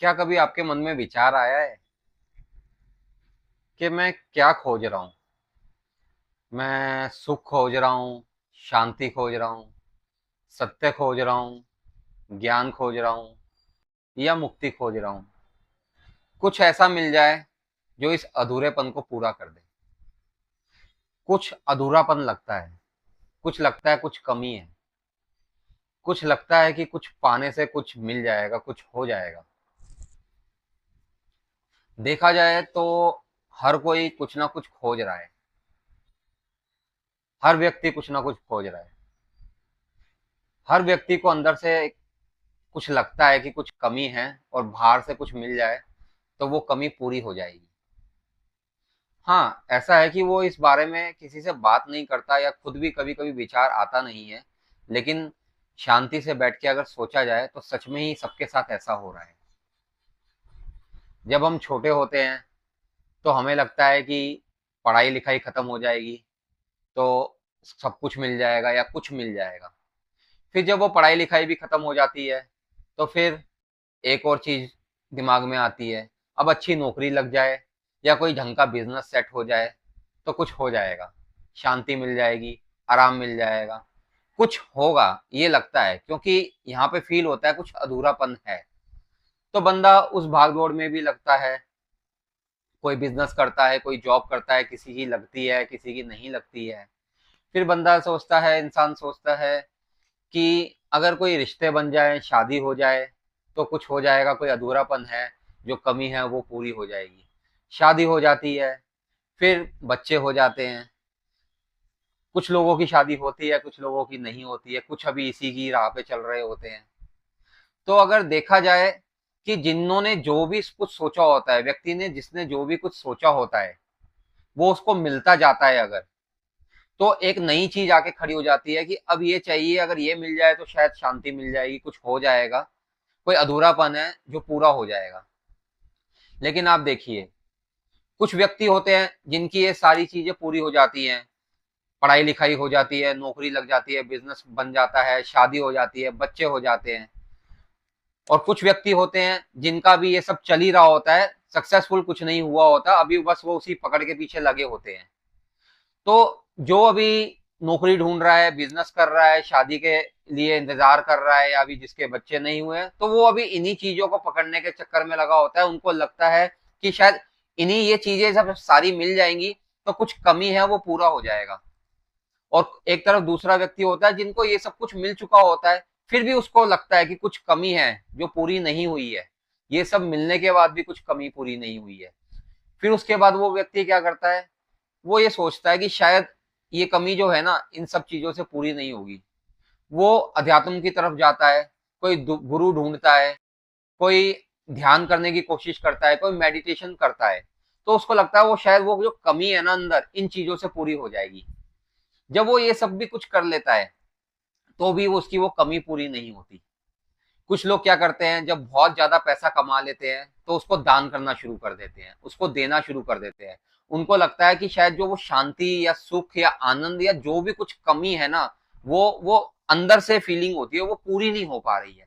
क्या कभी आपके मन में विचार आया है कि मैं क्या खोज रहा हूँ? मैं सुख खोज रहा हूँ, शांति खोज रहा हूँ, सत्य खोज रहा हूँ, ज्ञान खोज रहा हूँ या मुक्ति खोज रहा हूँ। कुछ ऐसा मिल जाए जो इस अधूरेपन को पूरा कर दे। कुछ अधूरापन लगता है, कुछ लगता है कुछ कमी है, कुछ लगता है कि कुछ पाने से कुछ मिल जाएगा, कुछ हो जाएगा। देखा जाए तो हर कोई कुछ ना कुछ खोज रहा है। हर व्यक्ति कुछ ना कुछ खोज रहा है। हर व्यक्ति को अंदर से कुछ लगता है कि कुछ कमी है और बाहर से कुछ मिल जाए तो वो कमी पूरी हो जाएगी। हाँ, ऐसा है कि वो इस बारे में किसी से बात नहीं करता या खुद भी कभी कभी विचार आता नहीं है। लेकिन शांति से बैठ के अगर सोचा जाए तो सच में ही सबके साथ ऐसा हो रहा है। जब हम छोटे होते हैं तो हमें लगता है कि पढ़ाई लिखाई खत्म हो जाएगी तो सब कुछ मिल जाएगा या कुछ मिल जाएगा। फिर जब वो पढ़ाई लिखाई भी खत्म हो जाती है तो फिर एक और चीज दिमाग में आती है। अब अच्छी नौकरी लग जाए या कोई ढंग का बिजनेस सेट हो जाए तो कुछ हो जाएगा, शांति मिल जाएगी, आराम मिल जाएगा, कुछ होगा। ये लगता है क्योंकि यहाँ पे फील होता है कुछ अधूरापन है। तो बंदा उस भाग दौड़ में भी लगता है। कोई बिजनेस करता है, कोई जॉब करता है, किसी की लगती है किसी की नहीं लगती है। फिर बंदा सोचता है, इंसान सोचता है कि अगर कोई रिश्ते बन जाए, शादी हो जाए तो कुछ हो जाएगा, कोई अधूरापन है, जो कमी है वो पूरी हो जाएगी। शादी हो जाती है, फिर बच्चे हो जाते हैं। कुछ लोगों की शादी होती है, कुछ लोगों की नहीं होती है, कुछ अभी इसी की राह पे चल रहे होते हैं। तो अगर देखा जाए कि जिन्होंने जो भी कुछ सोचा होता है, व्यक्ति ने जिसने जो भी कुछ सोचा होता है वो उसको मिलता जाता है अगर, तो एक नई चीज आके खड़ी हो जाती है कि अब ये चाहिए, अगर ये मिल जाए तो शायद शांति मिल जाएगी, कुछ हो जाएगा, कोई अधूरापन है जो पूरा हो जाएगा। लेकिन आप देखिए, कुछ व्यक्ति होते हैं जिनकी ये सारी चीजें पूरी हो जाती हैं। पढ़ाई लिखाई हो जाती है, नौकरी लग जाती है, बिजनेस बन जाता है, शादी हो जाती है, बच्चे हो जाते हैं। और कुछ व्यक्ति होते हैं जिनका भी ये सब चल ही रहा होता है, सक्सेसफुल कुछ नहीं हुआ होता, अभी बस वो उसी पकड़ के पीछे लगे होते हैं। तो जो अभी नौकरी ढूंढ रहा है, बिजनेस कर रहा है, शादी के लिए इंतजार कर रहा है, या अभी जिसके बच्चे नहीं हुए हैं, तो वो अभी इन्हीं चीजों को पकड़ने के चक्कर में लगा होता है। उनको लगता है कि शायद इन्हीं ये चीजें जब सारी मिल जाएंगी तो कुछ कमी है वो पूरा हो जाएगा। और एक तरफ दूसरा व्यक्ति होता है जिनको ये सब कुछ मिल चुका होता है, फिर भी उसको लगता है कि कुछ कमी है जो पूरी नहीं हुई है। ये सब मिलने के बाद भी कुछ कमी पूरी नहीं हुई है। फिर उसके बाद वो व्यक्ति क्या करता है, वो ये सोचता है कि शायद ये कमी जो है ना इन सब चीजों से पूरी नहीं होगी। वो अध्यात्म की तरफ जाता है, कोई गुरु ढूंढता है, कोई ध्यान करने की कोशिश करता है, कोई मेडिटेशन करता है। तो उसको लगता है वो शायद वो जो कमी है ना अंदर, इन चीजों से पूरी हो जाएगी। जब वो ये सब भी कुछ कर लेता है तो भी वो उसकी वो कमी पूरी नहीं होती। कुछ लोग क्या करते हैं, जब बहुत ज्यादा पैसा कमा लेते हैं तो उसको दान करना शुरू कर देते हैं, उसको देना शुरू कर देते हैं। उनको लगता है कि शायद जो वो शांति या सुख या आनंद या जो भी कुछ कमी है ना, वो अंदर से फीलिंग होती है, वो पूरी नहीं हो पा रही है।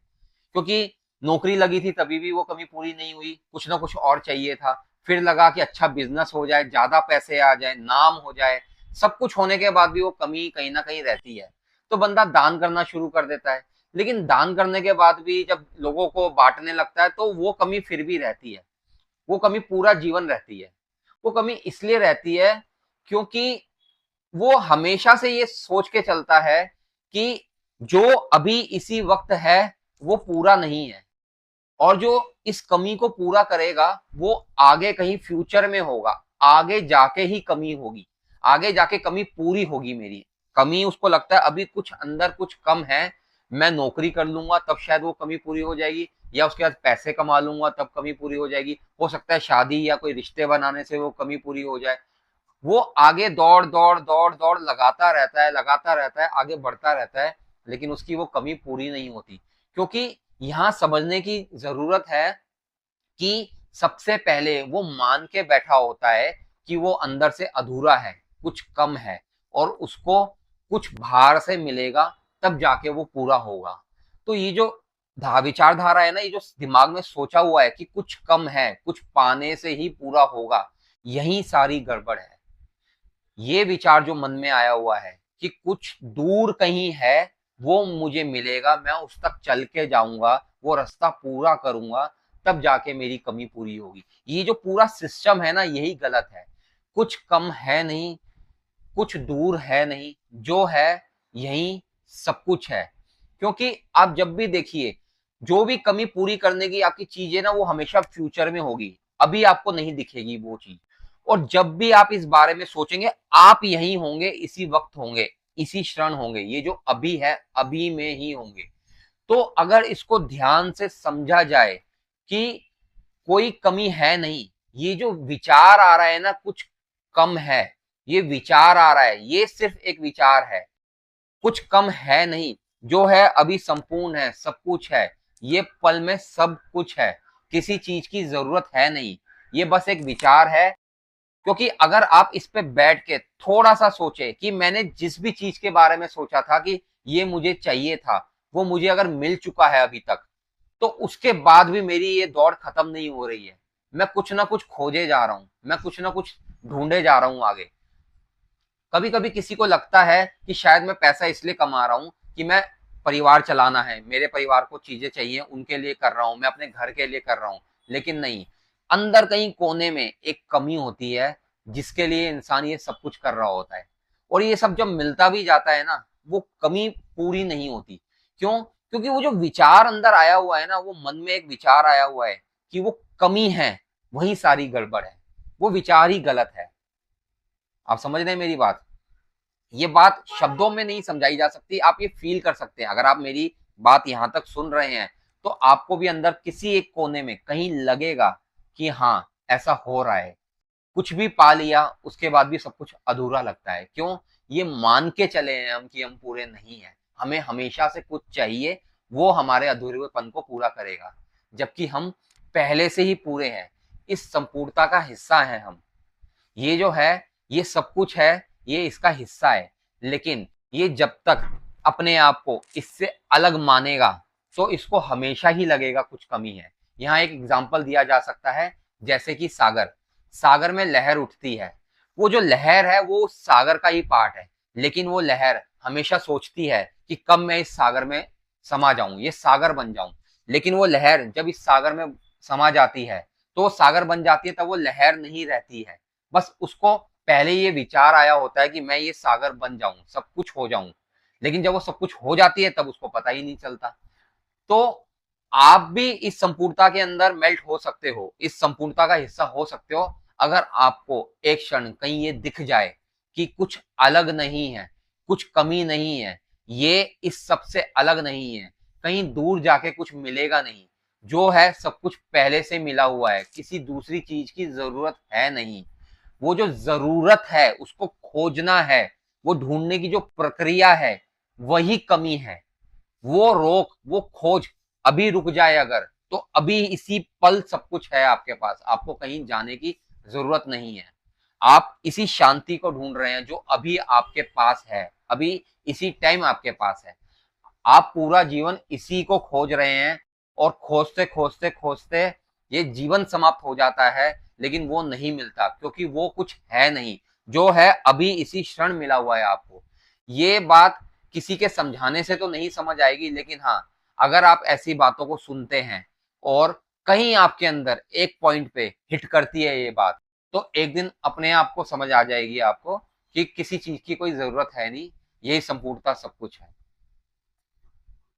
क्योंकि नौकरी लगी थी तभी भी वो कमी पूरी नहीं हुई, कुछ ना कुछ और चाहिए था। फिर लगा कि अच्छा बिजनेस हो जाए, ज्यादा पैसे आ जाए, नाम हो जाए, सब कुछ होने के बाद भी वो कमी कहीं ना कहीं रहती है। तो बंदा दान करना शुरू कर देता है। लेकिन दान करने के बाद भी जब लोगों को बांटने लगता है तो वो कमी फिर भी रहती है। वो कमी पूरा जीवन रहती है। वो कमी इसलिए रहती है क्योंकि वो हमेशा से ये सोच के चलता है कि जो अभी इसी वक्त है वो पूरा नहीं है, और जो इस कमी को पूरा करेगा वो आगे कहीं फ्यूचर में होगा, आगे जाके ही कमी होगी, आगे जाके कमी पूरी होगी मेरी। कमी उसको लगता है अभी कुछ अंदर कुछ कम है, मैं नौकरी कर लूंगा तब शायद वो कमी पूरी हो जाएगी, या उसके बाद पैसे कमा लूंगा तब कमी पूरी हो जाएगी, हो सकता है शादी या कोई रिश्ते बनाने से वो कमी पूरी हो जाए। वो आगे दौड़ दौड़ दौड़ दौड़ लगाता रहता है, लगाता रहता है, आगे बढ़ता रहता है। लेकिन उसकी वो कमी पूरी नहीं होती। क्योंकि यहाँ समझने की जरूरत है कि सबसे पहले वो मान के बैठा होता है कि वो अंदर से अधूरा है, कुछ कम है, और उसको कुछ बाहर से मिलेगा तब जाके वो पूरा होगा। तो ये जो विचारधारा है ना, ये जो दिमाग में सोचा हुआ है कि कुछ कम है, कुछ पाने से ही पूरा होगा, यही सारी गड़बड़ है। ये विचार जो मन में आया हुआ है कि कुछ दूर कहीं है, वो मुझे मिलेगा, मैं उस तक चल के जाऊंगा, वो रास्ता पूरा करूंगा, तब जाके मेरी कमी पूरी होगी, ये जो पूरा सिस्टम है ना, यही गलत है। कुछ कम है नहीं, कुछ दूर है नहीं, जो है यही सब कुछ है। क्योंकि आप जब भी देखिए, जो भी कमी पूरी करने की आपकी चीज है ना, वो हमेशा फ्यूचर में होगी, अभी आपको नहीं दिखेगी वो चीज। और जब भी आप इस बारे में सोचेंगे, आप यही होंगे, इसी वक्त होंगे, इसी क्षण होंगे, ये जो अभी है अभी में ही होंगे। तो अगर इसको ध्यान से समझा जाए कि कोई कमी है नहीं, ये जो विचार आ रहा है ना कुछ कम है, ये विचार आ रहा है, ये सिर्फ एक विचार है, कुछ कम है नहीं, जो है अभी संपूर्ण है, सब कुछ है, ये पल में सब कुछ है, किसी चीज की जरूरत है नहीं, ये बस एक विचार है। क्योंकि अगर आप इस पे बैठ के थोड़ा सा सोचे कि मैंने जिस भी चीज के बारे में सोचा था कि ये मुझे चाहिए था, वो मुझे अगर मिल चुका है अभी तक, तो उसके बाद भी मेरी ये दौड़ खत्म नहीं हो रही है, मैं कुछ ना कुछ खोजे जा रहा हूं, मैं कुछ ना कुछ ढूंढे जा रहा हूं आगे। कभी कभी किसी को लगता है कि शायद मैं पैसा इसलिए कमा रहा हूं कि मैं परिवार चलाना है, मेरे परिवार को चीजें चाहिए, उनके लिए कर रहा हूं, मैं अपने घर के लिए कर रहा हूं। लेकिन नहीं, अंदर कहीं कोने में एक कमी होती है, जिसके लिए इंसान ये सब कुछ कर रहा होता है। और ये सब जब मिलता भी जाता है ना, वो कमी पूरी नहीं होती। क्यों? क्योंकि वो जो विचार अंदर आया हुआ है ना, वो मन में एक विचार आया हुआ है कि वो कमी है, वही सारी गड़बड़ है, वो विचार ही गलत है। आप समझ रहे हैं मेरी बात? ये बात शब्दों में नहीं समझाई जा सकती, आप ये फील कर सकते हैं। अगर आप मेरी बात यहां तक सुन रहे हैं, तो आपको भी अंदर किसी एक कोने में कहीं लगेगा कि हाँ, ऐसा हो रहा है। कुछ भी पा लिया, उसके बाद भी सब कुछ अधूरा लगता है। क्यों? ये मान के चले हैं हम कि हम पूरे नहीं हैं, हमें हमेशा से कुछ चाहिए, वो हमारे अधूरेपन को पूरा करेगा, जबकि हम पहले से ही पूरे हैं, इस संपूर्णता का हिस्सा है हम। ये जो है, ये सब कुछ है, ये इसका हिस्सा है। लेकिन ये जब तक अपने आप को इससे अलग मानेगा, तो इसको हमेशा ही लगेगा कुछ कमी है। यहाँ एक एग्जाम्पल दिया जा सकता है, जैसे कि सागर, सागर में लहर उठती है, वो जो लहर है वो सागर का ही पार्ट है, लेकिन वो लहर हमेशा सोचती है कि कब मैं इस सागर में समा जाऊं, ये सागर बन जाऊं। लेकिन वो लहर जब इस सागर में समा जाती है, तो वो सागर बन जाती है, तब वो लहर नहीं रहती है। बस उसको पहले ये विचार आया होता है कि मैं ये सागर बन जाऊं, सब कुछ हो जाऊं। लेकिन जब वो सब कुछ हो जाती है, तब उसको पता ही नहीं चलता। तो आप भी इस संपूर्णता के अंदर मेल्ट हो सकते हो, इस संपूर्णता का हिस्सा हो सकते हो, अगर आपको एक क्षण कहीं ये दिख जाए कि कुछ अलग नहीं है, कुछ कमी नहीं है, ये इस सबसे अलग नहीं है, कहीं दूर जाके कुछ मिलेगा नहीं, जो है सब कुछ पहले से मिला हुआ है, किसी दूसरी चीज की जरूरत है नहीं। वो जो जरूरत है उसको खोजना है, वो ढूंढने की जो प्रक्रिया है, वही कमी है। वो रोक, वो खोज अभी रुक जाए अगर, तो अभी इसी पल सब कुछ है आपके पास, आपको कहीं जाने की जरूरत नहीं है। आप इसी शांति को ढूंढ रहे हैं जो अभी आपके पास है, अभी इसी टाइम आपके पास है। आप पूरा जीवन इसी को खोज रहे हैं, और खोजते खोजते खोजते ये जीवन समाप्त हो जाता है, लेकिन वो नहीं मिलता, क्योंकि वो कुछ है नहीं, जो है अभी इसी क्षण मिला हुआ है आपको। ये बात किसी के समझाने से तो नहीं समझ आएगी, लेकिन हाँ, अगर आप ऐसी बातों को सुनते हैं और कहीं आपके अंदर एक पॉइंट पे हिट करती है ये बात, तो एक दिन अपने आप को समझ आ जाएगी आपको कि किसी चीज की कोई जरूरत है नहीं, यही संपूर्णता सब कुछ है।